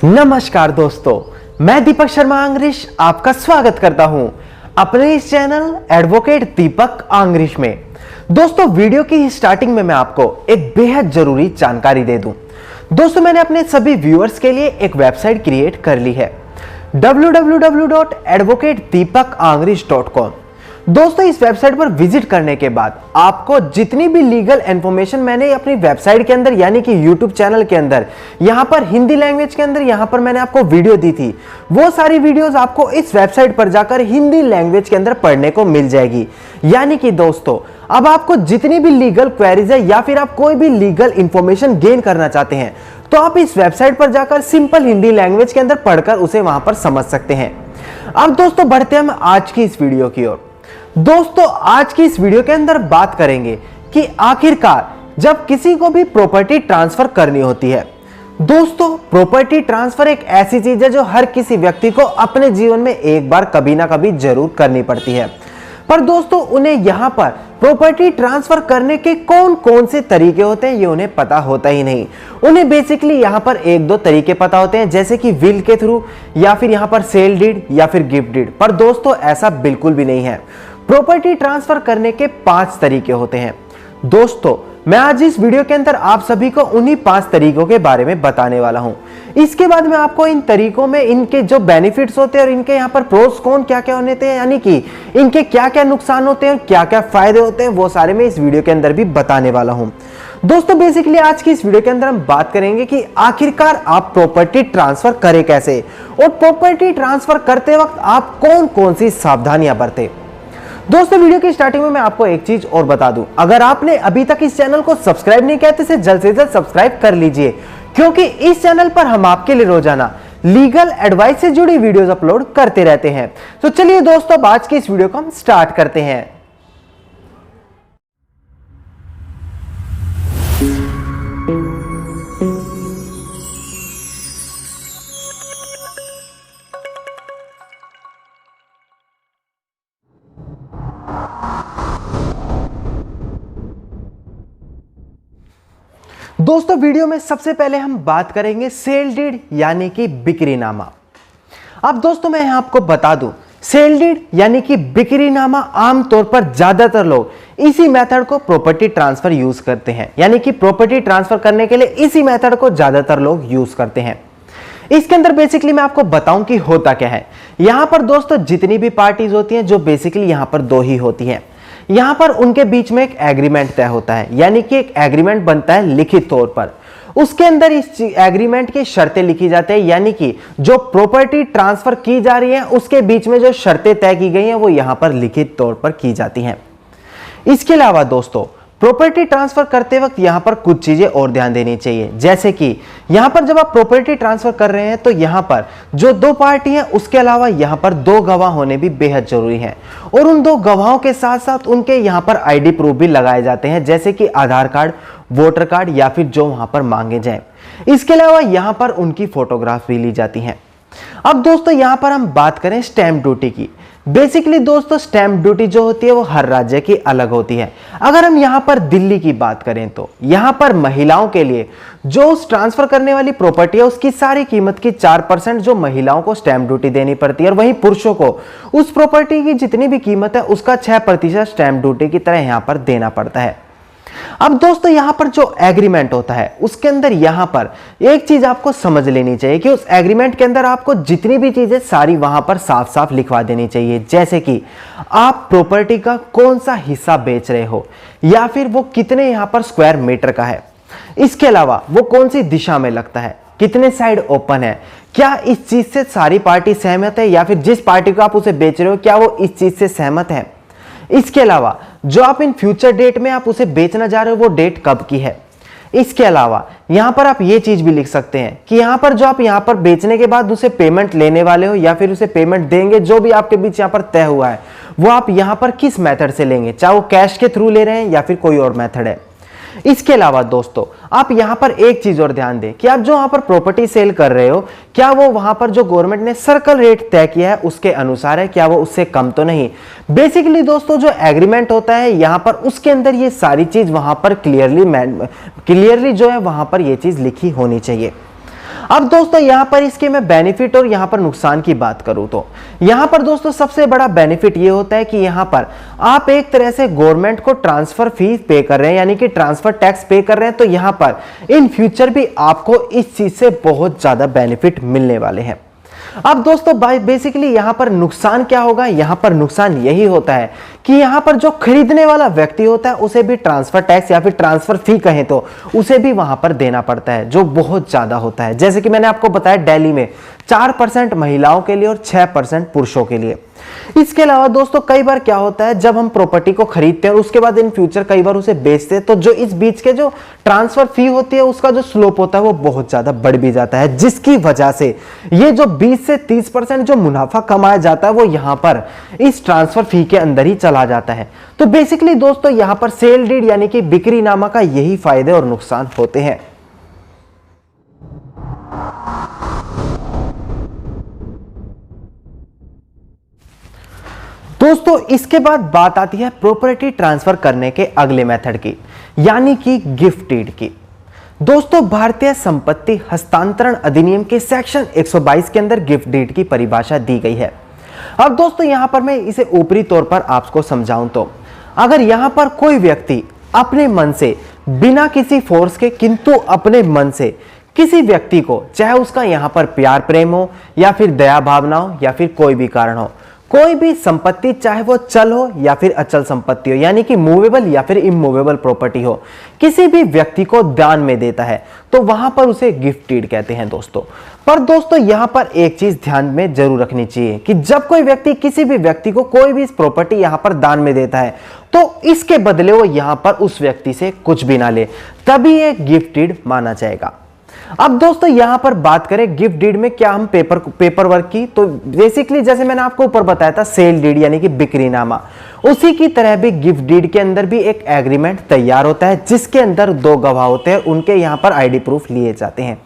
नमस्कार दोस्तों, मैं दीपक शर्मा आंग्रिश आपका स्वागत करता हूं अपने इस चैनल एडवोकेट दीपक आंग्रिश में। दोस्तों, वीडियो की स्टार्टिंग में मैं आपको एक बेहद जरूरी जानकारी दे दूं। दोस्तों, मैंने अपने सभी व्यूअर्स के लिए एक वेबसाइट क्रिएट कर ली है www.advocatedeepakangrich.com। दोस्तों, इस वेबसाइट पर विजिट करने के बाद आपको जितनी भी लीगल इंफॉर्मेशन मैंने अपनी वेबसाइट के अंदर यानी कि यूट्यूब चैनल के अंदर यहां पर हिंदी लैंग्वेज के अंदर यहां पर मैंने आपको वीडियो दी थी, वो सारी वीडियोस आपको इस वेबसाइट पर जाकर हिंदी लैंग्वेज के अंदर पढ़ने को मिल जाएगी। यानी कि दोस्तों, अब आपको जितनी भी लीगल क्वेरीज है या फिर आप कोई भी लीगल इंफॉर्मेशन गेन करना चाहते हैं तो आप इस वेबसाइट पर जाकर सिंपल हिंदी लैंग्वेज के अंदर पढ़कर उसे वहां पर समझ सकते हैं। अब दोस्तों, बढ़ते हैं हम आज की इस वीडियो की ओर। दोस्तों, आज की इस वीडियो के अंदर बात करेंगे कि आखिरकार जब किसी को भी प्रॉपर्टी ट्रांसफर करनी होती है। दोस्तों, प्रॉपर्टी ट्रांसफर एक ऐसी चीज है जो हर किसी व्यक्ति को अपने जीवन में एक बार कभी ना कभी जरूर करनी पड़ती है। पर दोस्तों, उन्हें यहां पर प्रॉपर्टी ट्रांसफर करने के कौन कौन से तरीके होते हैं ये उन्हें पता होता ही नहीं। उन्हें बेसिकली यहां पर एक दो तरीके पता होते हैं, जैसे कि विल के थ्रू या फिर यहां पर सेल डीड या फिर गिफ्ट डीड। पर दोस्तों, ऐसा बिल्कुल भी नहीं है। प्रॉपर्टी ट्रांसफर करने के 5 तरीके होते हैं। दोस्तों, मैं आज इस वीडियो के अंदर आप सभी को उन्हीं 5 तरीकों के बारे में बताने वाला हूं। इसके बाद मैं आपको इन तरीकों में इनके जो बेनिफिट्स होते हैं और इनके यहाँ पर प्रोस कौन क्या क्या होते हैं, यानी कि इनके क्या क्या नुकसान होते हैं और क्या क्या फायदे होते हैं, वो सारे मैं इस वीडियो के अंदर भी बताने वाला हूं। दोस्तों, बेसिकली आज की इस वीडियो के अंदर हम बात करेंगे कि आखिरकार आप प्रॉपर्टी ट्रांसफर करें कैसे और प्रॉपर्टी ट्रांसफर करते वक्त आप कौन कौन सी सावधानियां बरतें। दोस्तों, वीडियो की स्टार्टिंग में मैं आपको एक चीज और बता दूं, अगर आपने अभी तक इस चैनल को सब्सक्राइब नहीं किया तो इसे जल्द से जल्द सब्सक्राइब कर लीजिए, क्योंकि इस चैनल पर हम आपके लिए रोजाना लीगल एडवाइस से जुड़ी वीडियोस अपलोड करते रहते हैं। तो चलिए दोस्तों, आज की इस वीडियो को हम स्टार्ट करते हैं। दोस्तों, वीडियो में सबसे पहले हम बात करेंगे सेल डीड यानी कि बिक्रीनामा। अब दोस्तों, मैं आपको बता दूं, सेल डीड यानी कि बिक्रीनामा आमतौर पर ज्यादातर लोग इसी मेथड को प्रॉपर्टी ट्रांसफर यूज करते हैं, यानी कि प्रॉपर्टी ट्रांसफर करने के लिए इसी मेथड को ज्यादातर लोग यूज करते हैं। इसके अंदर बेसिकली मैं आपको बताऊं कि होता क्या है। यहां पर दोस्तों, जितनी भी पार्टीज होती हैं, जो बेसिकली यहां पर 2 ही होती हैं, यहां पर उनके बीच में एक एग्रीमेंट तय होता है, यानी कि एक एग्रीमेंट बनता है लिखित तौर पर। उसके अंदर इस एग्रीमेंट की शर्तें लिखी जाती है, यानी कि जो प्रॉपर्टी ट्रांसफर की जा रही है उसके बीच में जो शर्तें तय की गई हैं वो यहां पर लिखित तौर पर की जाती हैं। इसके अलावा दोस्तों, प्रॉपर्टी ट्रांसफर करते वक्त यहां पर कुछ चीजें और ध्यान देनी चाहिए, जैसे कि यहां पर जब आप प्रॉपर्टी ट्रांसफर कर रहे हैं तो यहां पर जो 2 पार्टी हैं उसके अलावा यहां पर 2 गवाह होने भी बेहद जरूरी हैं, और उन 2 गवाहों के साथ साथ उनके यहां पर आईडी प्रूफ भी लगाए जाते हैं, जैसे कि आधार कार्ड, वोटर कार्ड या फिर जो वहां पर मांगे जाए। इसके अलावा यहां पर उनकी फोटोग्राफ भी ली जाती है। अब दोस्तों, यहां पर हम बात करें स्टैंप ड्यूटी की। बेसिकली दोस्तों, स्टैंप ड्यूटी जो होती है वो हर राज्य की अलग होती है। अगर हम यहां पर दिल्ली की बात करें तो यहां पर महिलाओं के लिए जो उस ट्रांसफर करने वाली प्रॉपर्टी है उसकी सारी कीमत की 4% जो महिलाओं को स्टैंप ड्यूटी देनी पड़ती है, और वहीं पुरुषों को उस प्रॉपर्टी की जितनी भी कीमत है उसका 6% स्टैंप ड्यूटी की तरह यहां पर देना पड़ता है। अब दोस्तों, यहां पर जो एग्रीमेंट होता है उसके अंदर यहां पर एक चीज आपको समझ लेनी चाहिए कि उस एग्रीमेंट के अंदर आपको जितनी भी चीजें सारी वहां पर साफ साफ लिखवा देनी चाहिए, जैसे कि आप प्रॉपर्टी का कौन सा हिस्सा बेच रहे हो या फिर वो कितने यहां पर स्क्वायर मीटर का है। इसके अलावा वो कौन सी दिशा में लगता है, कितने साइड ओपन है, क्या इस चीज से सारी पार्टी सहमत है या फिर जिस पार्टी को आप उसे बेच रहे हो क्या वो इस चीज से सहमत है। इसके अलावा जो आप इन फ्यूचर डेट में आप उसे बेचना जा रहे हो वो डेट कब की है। इसके अलावा यहां पर आप ये चीज भी लिख सकते हैं कि यहां पर जो आप यहां पर बेचने के बाद उसे पेमेंट लेने वाले हो या फिर उसे पेमेंट देंगे, जो भी आपके बीच यहां पर तय हुआ है वो आप यहां पर किस मेथड से लेंगे, चाहे वो कैश के थ्रू ले रहे हैं या फिर कोई और मेथड है। इसके अलावा दोस्तों, आप यहां पर एक चीज और ध्यान दें कि आप जो वहां पर प्रॉपर्टी सेल कर रहे हो क्या वो वहां पर जो गवर्नमेंट ने सर्कल रेट तय किया है उसके अनुसार है, क्या वो उससे कम तो नहीं। बेसिकली दोस्तों, जो एग्रीमेंट होता है यहां पर उसके अंदर ये सारी चीज वहां पर क्लियरली जो है वहां पर ये चीज लिखी होनी चाहिए। अब दोस्तों यहां पर इसके मैं बेनिफिट और यहां पर नुकसान की बात करूं तो यहां पर दोस्तों सबसे बड़ा बेनिफिट ये होता है कि यहां पर आप एक तरह से गवर्नमेंट को ट्रांसफर फीस पे कर रहे हैं, यानी कि ट्रांसफर टैक्स पे कर रहे हैं, तो यहां पर इन फ्यूचर भी आपको इस चीज से बहुत ज्यादा बेनिफिट मिलने वाले हैं। अब दोस्तों बेसिकली यहां पर नुकसान क्या होगा, यहां पर नुकसान यही होता है कि यहां पर जो खरीदने वाला व्यक्ति होता है उसे भी ट्रांसफर टैक्स या फिर ट्रांसफर फी कहें तो उसे भी वहां पर देना पड़ता है, जो बहुत ज्यादा होता है। जैसे कि मैंने आपको बताया दिल्ली में 4% महिलाओं के लिए और 6% पुरुषों के लिए। इसके अलावा दोस्तों कई बार क्या होता है, जब हम प्रॉपर्टी को खरीदते हैं और उसके बाद इन फ्यूचर कई बार उसे बेचते हैं, तो जो इस बीच के जो ट्रांसफर फी होती है उसका जो स्लोप होता है वो बहुत ज्यादा बढ़ भी जाता है, जिसकी वजह से ये जो 20 से 30% जो मुनाफा कमाया जाता है वो यहां पर इस ट्रांसफर फी के अंदर ही चला जाता है। तो बेसिकली दोस्तों यहां पर सेल डीड यानी कि बिक्रीनामा का यही फायदे और नुकसान होते हैं। दोस्तों इसके बाद बात आती है प्रॉपर्टी ट्रांसफर करने के अगले मेथड की, यानी कि गिफ्ट डीड की। दोस्तों भारतीय संपत्ति हस्तांतरण अधिनियम के सेक्शन 122 के अंदर गिफ्ट डीड की परिभाषा दी गई है। अब दोस्तों यहां पर मैं इसे ऊपरी तौर पर आपको समझाऊं तो अगर यहां पर कोई व्यक्ति अपने मन से बिना किसी फोर्स के किंतु अपने मन से किसी व्यक्ति को, चाहे उसका यहां पर प्यार प्रेम हो या फिर दया भावना हो या फिर कोई भी कारण हो, कोई भी संपत्ति चाहे वो चल हो या फिर अचल संपत्ति हो, यानी कि मूवेबल या फिर इमूवेबल प्रॉपर्टी हो, किसी भी व्यक्ति को दान में देता है तो वहां पर उसे गिफ्ट डीड कहते हैं दोस्तों। पर दोस्तों यहां पर एक चीज ध्यान में जरूर रखनी चाहिए कि जब कोई व्यक्ति किसी भी व्यक्ति को कोई भी प्रॉपर्टी यहां पर दान में देता है तो इसके बदले वो यहां पर उस व्यक्ति से कुछ भी ना ले, तभी ये गिफ्ट डीड माना जाएगा। अब दोस्तों यहां पर बात करें गिफ्ट डीड में क्या हम पेपर वर्क की, तो बेसिकली जैसे मैंने आपको ऊपर बताया था सेल डीड यानी कि बिक्रीनामा, उसी की तरह भी गिफ्ट डीड के अंदर भी एक एग्रीमेंट तैयार होता है जिसके अंदर 2 गवाह होते हैं, उनके यहां पर आईडी प्रूफ लिए जाते हैं।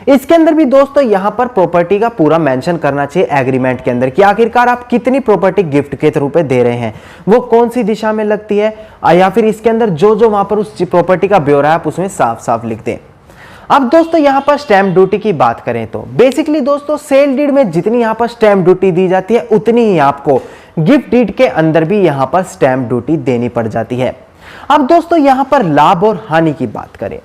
इसके अंदर भी दोस्तों यहां पर प्रॉपर्टी का पूरा मेंशन करना चाहिए एग्रीमेंट के अंदर कि आखिरकार आप कितनी प्रॉपर्टी गिफ्ट के रूप में दे रहे हैं, वो कौन सी दिशा में लगती है, या फिर इसके अंदर जो वहां पर उस प्रॉपर्टी का ब्यौरा है आप उसमें साफ साफ लिख दें। अब दोस्तों यहां पर स्टैंप ड्यूटी की बात करें तो बेसिकली दोस्तों सेल डीड में जितनी यहां पर स्टैंप ड्यूटी दी जाती है उतनी ही आपको गिफ्ट डीड के अंदर भी यहां पर स्टैंप ड्यूटी देनी पड़ जाती है। अब दोस्तों यहां पर लाभ और हानि की बात करें,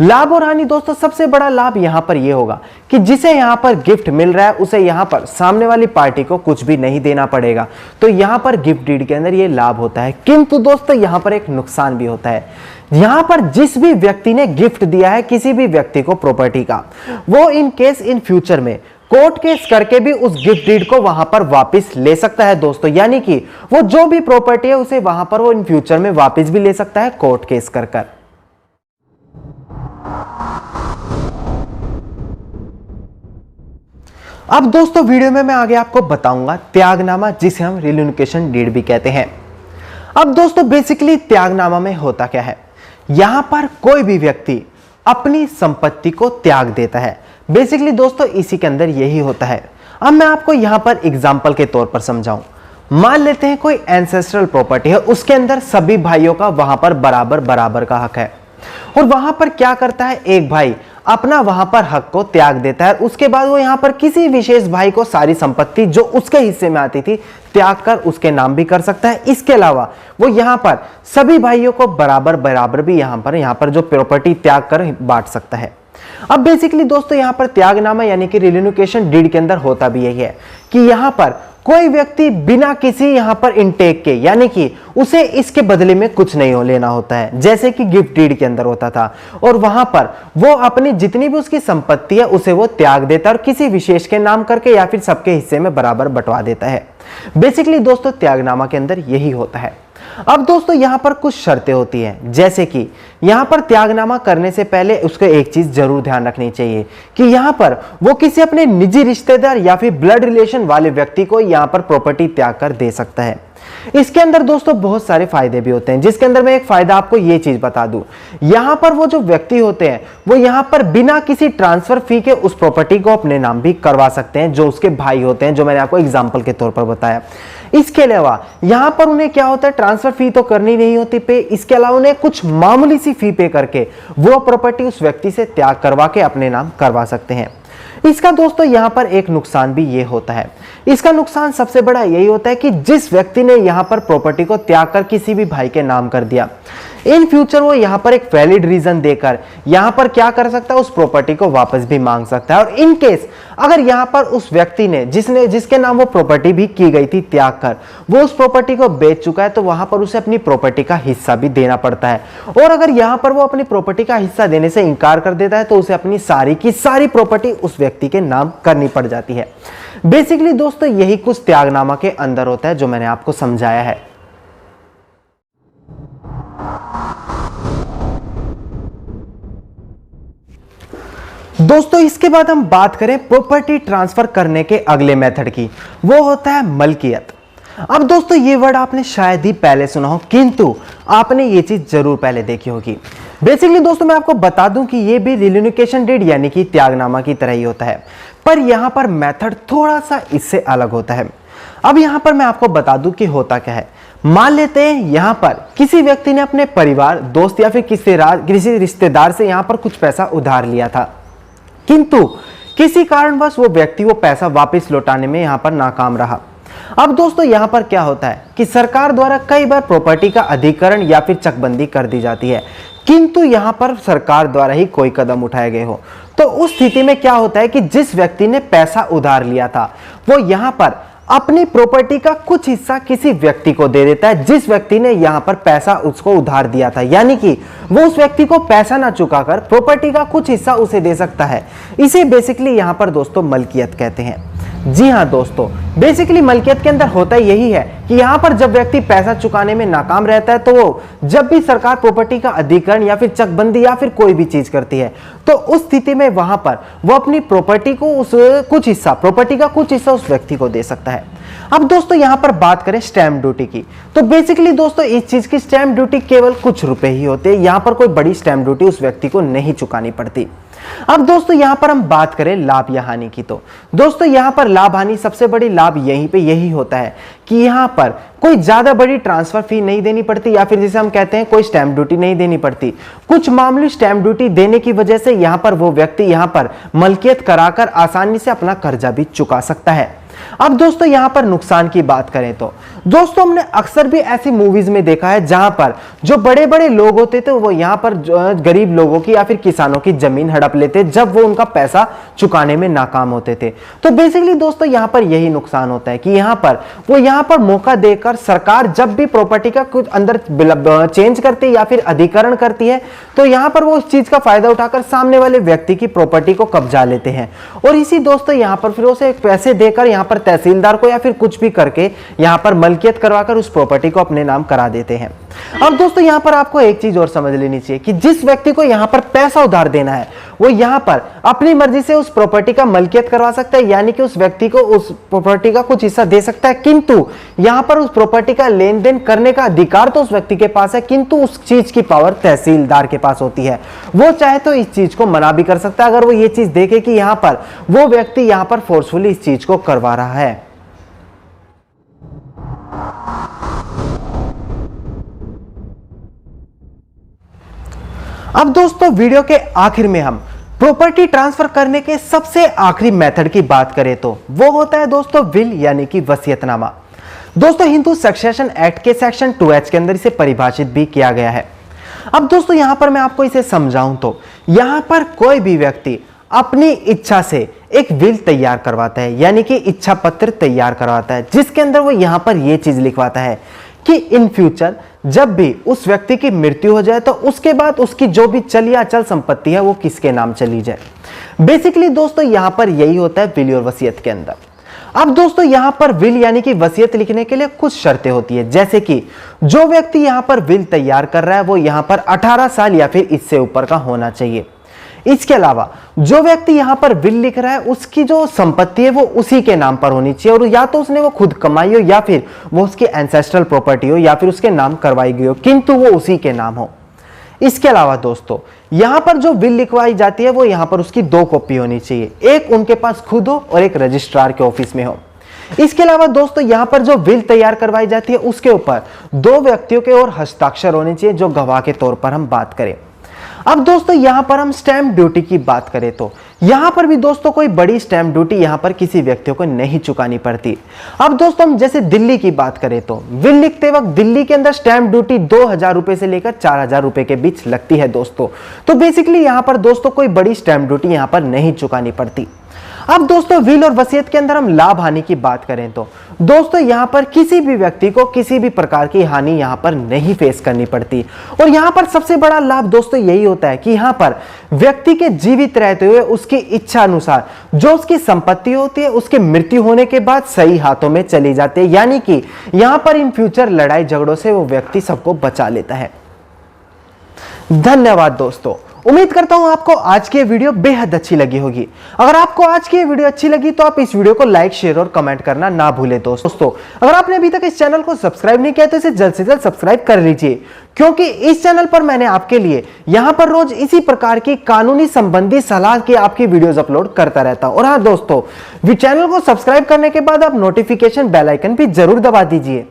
लाभ और हानि दोस्तों सबसे बड़ा लाभ यहां पर यह होगा कि जिसे यहां पर गिफ्ट मिल रहा है उसे यहां पर सामने वाली पार्टी को कुछ भी नहीं देना पड़ेगा, तो यहां पर गिफ्ट डीड के अंदर यह लाभ होता है। किंतु दोस्तों यहां पर एक नुकसान भी होता है, यहां पर जिस भी व्यक्ति ने गिफ्ट दिया है किसी भी व्यक्ति को प्रॉपर्टी का, वो इन केस इन फ्यूचर में कोर्ट केस करके भी उस गिफ्ट डीड को वहां पर वापस ले सकता है दोस्तों, यानी कि वो जो भी प्रॉपर्टी है उसे वहां पर वो इन फ्यूचर में वापस भी ले सकता है कोर्ट केस कर कर। अब दोस्तों वीडियो में मैं आगे आपको बताऊंगा त्यागनामा, जिसे हम रिन्यूकेशन डीड भी कहते हैं। अब दोस्तों बेसिकली त्यागनामा में होता क्या है, यहां पर कोई भी व्यक्ति अपनी संपत्ति को त्याग देता है। बेसिकली दोस्तों इसी के अंदर यही होता है। अब मैं आपको यहां पर एग्जांपल के तौर पर समझाऊं, मान लेते हैं कोई एंसेस्ट्रल प्रॉपर्टी है, उसके अंदर सभी भाइयों का वहां पर बराबर बराबर का हक है, और वहां पर क्या करता है एक भाई अपना वहां पर हक को त्याग देता है, उसके बाद वो यहां पर किसी विशेष भाई को सारी संपत्ति जो उसके हिस्से में आती थी त्याग कर उसके नाम भी कर सकता है। इसके अलावा वो यहां पर सभी भाइयों को बराबर बराबर भी यहां पर जो प्रॉपर्टी त्याग कर बांट सकता है। अब बेसिकली दोस्तों यहां पर त्यागनामा यानी कि रिन्यूकेशन डीड के अंदर होता भी यही है कि यहां पर कोई व्यक्ति बिना किसी यहां पर इनटेक के, यानी कि उसे इसके बदले में कुछ नहीं लेना होता है, जैसे कि गिफ्ट डीड के अंदर होता था, और वहां पर वो अपनी जितनी भी उसकी संपत्ति है उसे वो त्याग देता है और किसी विशेष के नाम करके या फिर सबके हिस्से में बराबर बंटवा देता है। बेसिकली दोस्तों त्यागनामा के अंदर यही होता है। अब दोस्तों यहां पर कुछ शर्तें होती हैं, जैसे कि यहां पर त्यागनामा करने से पहले उसको एक चीज जरूर ध्यान रखनी चाहिए कि यहां पर वो किसी अपने निजी रिश्तेदार या फिर ब्लड रिलेशन वाले व्यक्ति को यहां पर प्रॉपर्टी त्याग कर दे सकता है। इसके अंदर दोस्तों बहुत सारे फायदे भी होते हैं, जिसके अंदर मैं एक फायदा आपको ये चीज बता दूं, यहां पर वो जो व्यक्ति होते हैं वो यहां पर बिना किसी ट्रांसफर फी के उस प्रॉपर्टी को अपने नाम भी करवा सकते हैं, जो उसके भाई होते हैं, जो मैंने आपको एग्जांपल के तौर पर बताया। इसके अलावा यहां पर उन्हें क्या होता है, ट्रांसफर फी तो करनी नहीं होती पे, इसके अलावा उन्हें कुछ मामूली सी फी पे करके वो प्रॉपर्टी उस व्यक्ति से त्याग करवा के अपने नाम करवा सकते हैं। इसका दोस्तों यहां पर एक नुकसान भी ये होता है, इसका नुकसान सबसे बड़ा यही होता है कि जिस व्यक्ति ने यहां पर प्रॉपर्टी को त्याग कर किसी भी भाई के नाम कर दिया, इन फ्यूचर वो यहां पर एक वैलिड रीजन देकर यहां पर क्या कर सकता है, उस प्रॉपर्टी को वापस भी मांग सकता है। और इन केस अगर यहां पर उस व्यक्ति ने जिसके नाम वो प्रॉपर्टी भी की गई थी त्याग कर, वो उस प्रॉपर्टी को बेच चुका है, तो वहां पर उसे अपनी प्रॉपर्टी का हिस्सा भी देना पड़ता है। और अगर यहां पर वो अपनी प्रॉपर्टी का हिस्सा देने से इंकार कर देता है तो उसे अपनी सारी की सारी प्रॉपर्टी उस व्यक्ति के नाम करनी पड़ जाती है। बेसिकली दोस्तों यही कुछ त्यागनामा के अंदर होता है जो मैंने आपको समझाया है। दोस्तों इसके बाद हम बात करें प्रॉपर्टी ट्रांसफर करने के अगले मेथड की, वो होता है मलकियत। अब दोस्तों ये वर्ड आपने शायद ही पहले सुना हो, किंतु आपने ये चीज जरूर पहले देखी होगी। बेसिकली दोस्तों मैं आपको बता दूं कि ये भी रिलिनिकेशन डीड यानी कि त्यागनामा की तरह ही होता है, पर यहां पर मेथड थोड़ा सा इससे अलग होता है। अब यहां पर मैं आपको बता दूं कि होता क्या है। मान लेते हैं यहां पर किसी व्यक्ति ने अपने परिवार, दोस्त या फिर किसी रिश्तेदार से यहां पर कुछ पैसा उधार लिया था, किंतु किसी कारणवश वो व्यक्ति वो पैसा वापस लौटाने में यहां पर नाकाम रहा। अब दोस्तों यहां पर क्या होता है कि सरकार द्वारा कई बार प्रॉपर्टी का अधिग्रहण या फिर चकबंदी कर दी जाती है, किंतु यहां पर सरकार द्वारा ही कोई कदम उठाए गए हो। तो उस स्थिति में क्या होता है कि जिस व्यक्ति ने पैसा उधार लिया था वो यहां पर अपनी प्रॉपर्टी का कुछ हिस्सा किसी व्यक्ति को दे देता है जिस व्यक्ति ने यहां पर पैसा उसको उधार दिया था, यानी कि वो उस व्यक्ति को पैसा ना चुकाकर प्रॉपर्टी का कुछ हिस्सा उसे दे सकता है। इसे बेसिकली यहां पर दोस्तों मलकियत कहते हैं। जी हां दोस्तों, बेसिकली मलकियत के अंदर होता यही है कि यहां पर जब व्यक्ति पैसा चुकाने में नाकाम रहता है तो वो जब भी सरकार प्रॉपर्टी का अधिग्रहण या फिर चकबंदी या फिर कोई भी चीज करती है तो उस स्थिति में वहां पर वो अपनी प्रॉपर्टी का कुछ हिस्सा उस व्यक्ति को दे सकता है। अब दोस्तों यहां पर बात करें स्टैंप ड्यूटी की, तो बेसिकली दोस्तों इस चीज की स्टैंप ड्यूटी केवल कुछ रुपए ही होते हैं, यहां पर कोई बड़ी स्टैंप ड्यूटी उस व्यक्ति को नहीं चुकानी पड़ती। अब दोस्तों यहां पर हम बात करें लाभ या हानि की, तो दोस्तों यहां पर लाभ हानि सबसे बड़ी लाभ यही होता है कि यहां पर कोई ज्यादा बड़ी ट्रांसफर फी नहीं देनी पड़ती, या फिर जैसे हम कहते हैं कोई स्टैंप ड्यूटी नहीं देनी पड़ती। कुछ मामूली स्टैंप ड्यूटी देने की वजह से यहां पर वो व्यक्ति यहां पर मलकियत कराकर आसानी से अपना कर्जा भी चुका सकता है। अब दोस्तों यहां पर नुकसान की बात करें तो दोस्तों हमने अक्सर भी ऐसी मूवीज में देखा है जहां पर जो बड़े बड़े लोग होते थे वो यहां पर गरीब लोगों की या फिर किसानों की जमीन हड़प लेते जब वो उनका पैसा चुकाने में नाकाम होते थे। तो बेसिकली दोस्तों यहां पर यही नुकसान होता है कि यहां पर मौका देकर सरकार जब भी प्रॉपर्टी का कुछ अंदर चेंज करती है या फिर अधिग्रहण करती है तो यहां पर वो उस चीज का फायदा उठाकर सामने वाले व्यक्ति की प्रॉपर्टी को कब्जा लेते हैं, और इसी दोस्तों यहां पर फिर उसे पैसे देकर यहां पर तहसीलदार को या फिर कुछ भी करके यहां पर मलकियत करवाकर उस प्रॉपर्टी को अपने नाम करा देते हैं। अब दोस्तों यहां पर आपको एक चीज और समझ लेनी चाहिए कि जिस व्यक्ति को यहां पर पैसा उधार देना है वो यहां पर अपनी मर्जी से उस प्रॉपर्टी का मलकियत करवा सकता है, यानी कि उस व्यक्ति को उस प्रॉपर्टी का कुछ हिस्सा दे सकता है, किंतु यहां पर उस प्रॉपर्टी का लेन देन करने का अधिकार तो उस व्यक्ति के पास है, किंतु उस चीज की पावर तहसीलदार के पास होती है। वो चाहे तो इस चीज को मना भी कर सकता है अगर वो ये चीज देखे कि यहां पर वो व्यक्ति यहां पर फोर्सफुली इस चीज को करवा रहा है। अब दोस्तों वीडियो के आखिर में हम प्रॉपर्टी ट्रांसफर करने के सबसे आखिरी मेथड की बात करें तो वो होता है दोस्तों विल यानी कि वसीयतनामा। दोस्तों हिंदू सक्सेशन एक्ट के सेक्शन 2H के अंदर इसे परिभाषित भी किया गया है। अब दोस्तों यहां पर मैं आपको इसे समझाऊं तो यहां पर कोई भी व्यक्ति अपनी इच्छा से एक विल तैयार करवाता है, यानी कि इच्छा पत्र तैयार करवाता है, जिसके अंदर वो यहां पर यह चीज लिखवाता है कि इन फ्यूचर जब भी उस व्यक्ति की मृत्यु हो जाए तो उसके बाद उसकी जो भी चल या अचल संपत्ति है वो किसके नाम चली जाए। बेसिकली दोस्तों यहां पर यही होता है विल और वसीयत के अंदर। अब दोस्तों यहां पर विल यानी कि वसीयत लिखने के लिए कुछ शर्तें होती है, जैसे कि जो व्यक्ति यहां पर विल तैयार कर रहा है वो यहां पर 18 साल या फिर इससे ऊपर का होना चाहिए। इसके अलावा जो व्यक्ति यहां पर विल लिख रहा है उसकी जो संपत्ति है वो उसी के नाम पर होनी चाहिए, और या तो उसने वो खुद कमाई हो या फिर वो उसकी एंसेस्ट्रल प्रॉपर्टी हो या फिर उसके नाम करवाई गई हो, किंतु वो उसी के नाम हो। इसके अलावा दोस्तों यहां पर जो विल लिखवाई जाती है वो यहां पर उसकी 2 कॉपी होनी चाहिए, एक उनके पास खुद हो और एक रजिस्ट्रार के ऑफिस में हो। इसके अलावा दोस्तों यहां पर जो विल तैयार करवाई जाती है उसके ऊपर 2 व्यक्तियों के और हस्ताक्षर होने चाहिए जो गवाह के तौर पर हम बात करें। अब दोस्तों यहां पर हम स्टैंप ड्यूटी की बात करें तो यहां पर भी दोस्तों कोई बड़ी स्टैंप ड्यूटी यहां पर किसी व्यक्ति को नहीं चुकानी पड़ती। अब दोस्तों हम जैसे दिल्ली की बात करें तो विल लिखते वक्त दिल्ली के अंदर स्टैंप ड्यूटी 2000 रुपए से लेकर 4000 रुपए के बीच लगती है दोस्तों। तो बेसिकली यहां पर दोस्तों कोई बड़ी स्टैंप ड्यूटी यहां पर नहीं चुकानी पड़ती। अब दोस्तों विल और वसीयत के अंदर हम लाभ हानि की बात करें तो दोस्तों यहां पर किसी भी व्यक्ति को किसी भी प्रकार की हानि यहां पर नहीं फेस करनी पड़ती। और यहां पर सबसे बड़ा लाभ दोस्तों यही होता है कि यहां पर व्यक्ति के जीवित रहते हुए उसकी इच्छा अनुसार जो उसकी संपत्ति होती है उसकी मृत्यु होने के बाद सही हाथों में चली जाती है, यानी कि यहां पर इन फ्यूचर लड़ाई झगड़ों से वो व्यक्ति सबको बचा लेता है। धन्यवाद दोस्तों, उम्मीद करता हूं आपको आज की वीडियो बेहद अच्छी लगी होगी। अगर आपको आज की वीडियो अच्छी लगी तो आप इस वीडियो को लाइक शेयर और कमेंट करना ना भूलें दोस्तों। अगर आपने अभी तक इस चैनल को सब्सक्राइब नहीं किया तो इसे जल्द से जल्द सब्सक्राइब कर लीजिए, क्योंकि इस चैनल पर मैंने आपके लिए यहां पर रोज इसी प्रकार की कानूनी संबंधी सलाह की आपकी वीडियोस अपलोड करता रहता हूं। और हाँ दोस्तों, चैनल को सब्सक्राइब करने के बाद आप नोटिफिकेशन बेल आइकन भी जरूर दबा दीजिए।